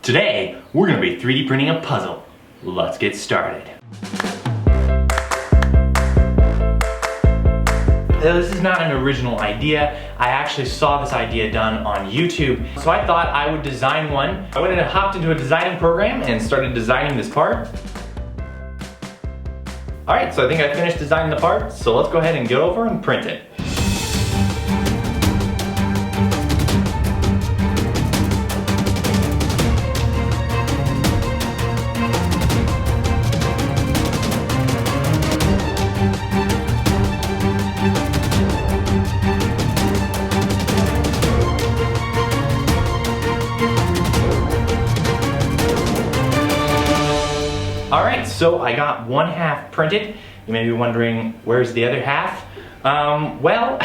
Today, we're going to be 3D printing a puzzle. Let's get started. This is not an original idea. I actually saw this idea done on YouTube, so I thought I would design one. I went and hopped into a designing program and started designing this part. Alright, so I think I finished designing the part, so let's go ahead and get over and print it. Alright, so I got one half printed. You may be wondering, where's the other half? Well,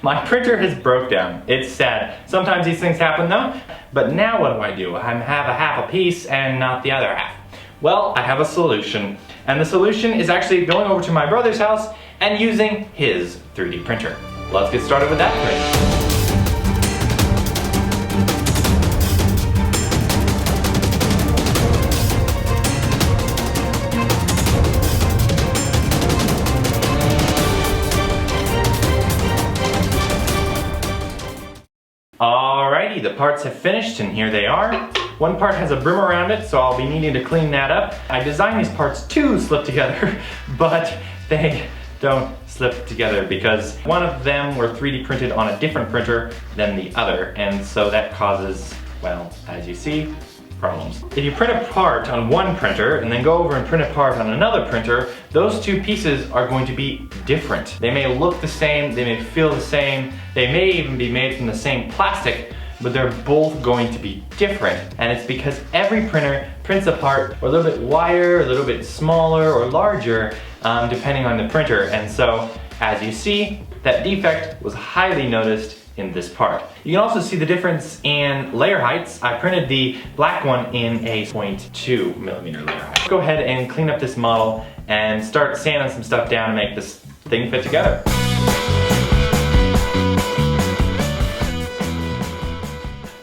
my printer has broke down. It's sad. Sometimes these things happen though. But now what do? I have a half a piece and not the other half. Well, I have a solution. And the solution is actually going over to my brother's house and using his 3D printer. Let's get started with that print. Alrighty, the parts have finished and here they are. One part has a brim around it, so I'll be needing to clean that up. I designed these parts to slip together, but they don't slip together because one of them were 3D printed on a different printer than the other, and so that causes, well, as you see, problems. If you print a part on one printer and then go over and print a part on another printer, those two pieces are going to be different. They may look the same, they may feel the same, they may even be made from the same plastic, but they're both going to be different. And it's because every printer prints a part a little bit wider, a little bit smaller or larger, depending on the printer. And so, as you see, that defect was highly noticed in this part. You can also see the difference in layer heights. I printed the black one in a 0.2 millimeter layer height. Go ahead and clean up this model and start sanding some stuff down to make this thing fit together.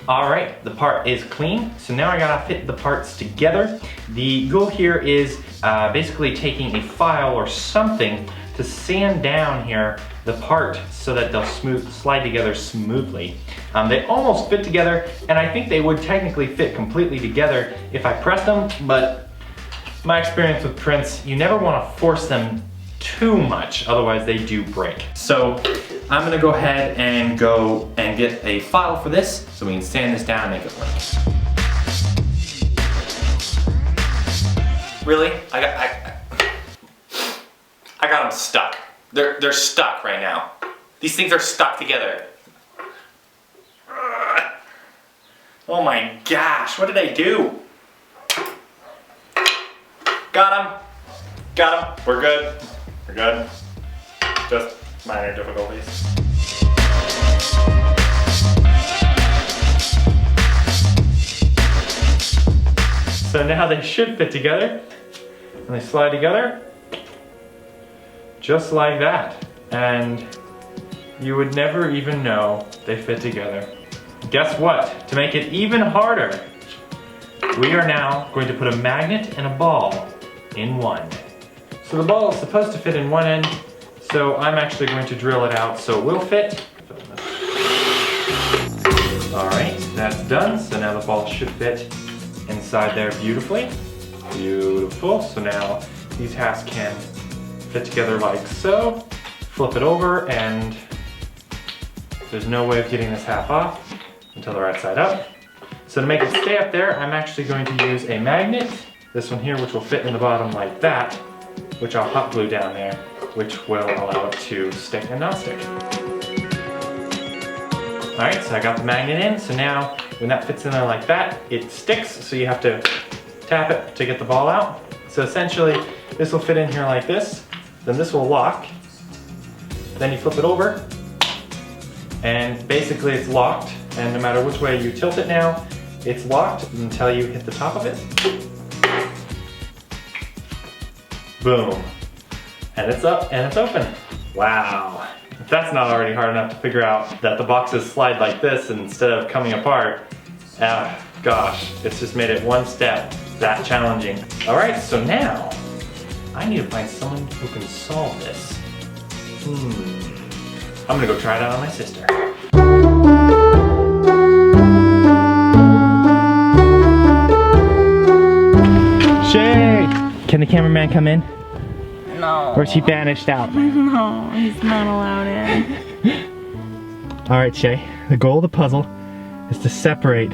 Alright, the part is clean, so now I gotta fit the parts together. The goal here is basically taking a file or something to sand down here the part so that they'll slide together smoothly. They almost fit together, and I think they would technically fit completely together if I pressed them, but my experience with prints, you never want to force them too much, otherwise they do break. So I'm gonna go ahead and get a file for this so we can sand this down and make it work. Really? I got them stuck. They're stuck right now. These things are stuck together. Oh my gosh, what did I do? Got them. We're good. We're good. Just minor difficulties. So now they should fit together. And they slide together. Just like that. And you would never even know they fit together. Guess what? To make it even harder, we are now going to put a magnet and a ball in one. So the ball is supposed to fit in one end, so I'm actually going to drill it out so it will fit. Alright, that's done. So now the ball should fit inside there beautifully. Beautiful. So now these halves can fit together like so. Flip it over, and there's no way of getting this half off until the right side up. So to make it stay up there, I'm actually going to use a magnet. This one here, which will fit in the bottom like that, which I'll hot glue down there, which will allow it to stick and not stick. Alright, so I got the magnet in, so now when that fits in there like that, it sticks, so you have to tap it to get the ball out. So essentially, this will fit in here like this, then this will lock, then you flip it over, and basically it's locked, and no matter which way you tilt it now, it's locked until you hit the top of it. Boom. And it's up and it's open. Wow. If that's not already hard enough to figure out that the boxes slide like this instead of coming apart, Gosh, it's just made it one step that challenging. All right, so now I need to find someone who can solve this. I'm gonna go try it out on my sister. Shay! Can the cameraman come in? No. Or is he banished out? No, he's not allowed in. All right, Shay, the goal of the puzzle is to separate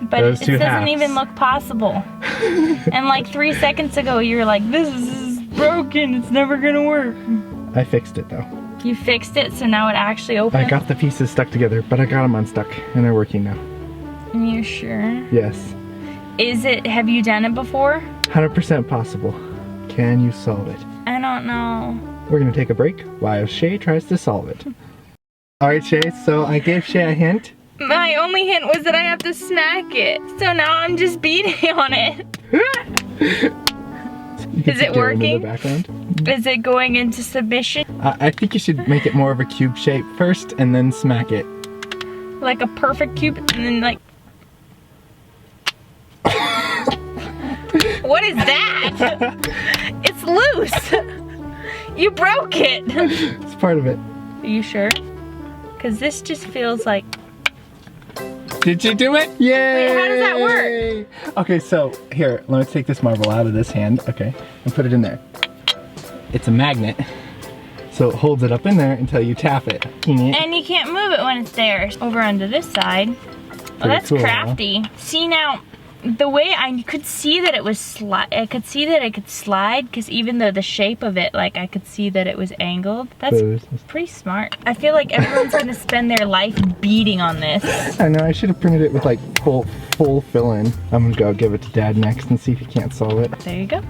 But those it two doesn't halves. even look possible. And like 3 seconds ago, you were like, this is broken, it's never gonna work. I fixed it though. You fixed it, so now it actually opens? I got the pieces stuck together, but I got them unstuck and they're working now. Are you sure? Yes. Have you done it before? 100% possible. Can you solve it? I don't know. We're gonna take a break while Shay tries to solve it. All right, Shay, so I gave Shay a hint. My only hint was that I have to smack it. So now I'm just beating on it. Is it working? In the background. Is it going into submission? I think you should make it more of a cube shape first and then smack it. Like a perfect cube and then like... What is that? It's loose. You broke it. It's part of it. Are you sure? Because this just feels like... Did you do it? Yay! Wait, how does that work? Okay, so here, let me take this marble out of this hand, okay, and put it in there. It's a magnet, so it holds it up in there until you tap it. And you can't move it when it's there. Over onto this side. Well, that's cool, crafty. Huh? See now, the way I could see that it was I could see that it could slide, because even though the shape of it, like I could see that it was angled. That's pretty smart. I feel like everyone's gonna spend their life beating on this. I know, I should have printed it with like full fill-in. I'm gonna go give it to Dad next and see if he can't solve it. There you go.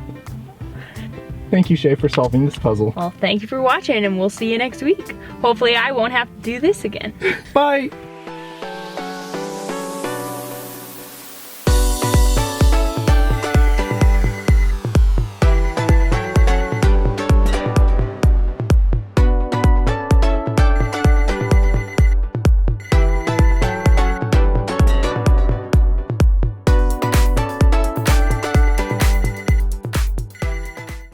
Thank you, Shay, for solving this puzzle. Well, thank you for watching, and we'll see you next week. Hopefully I won't have to do this again. Bye!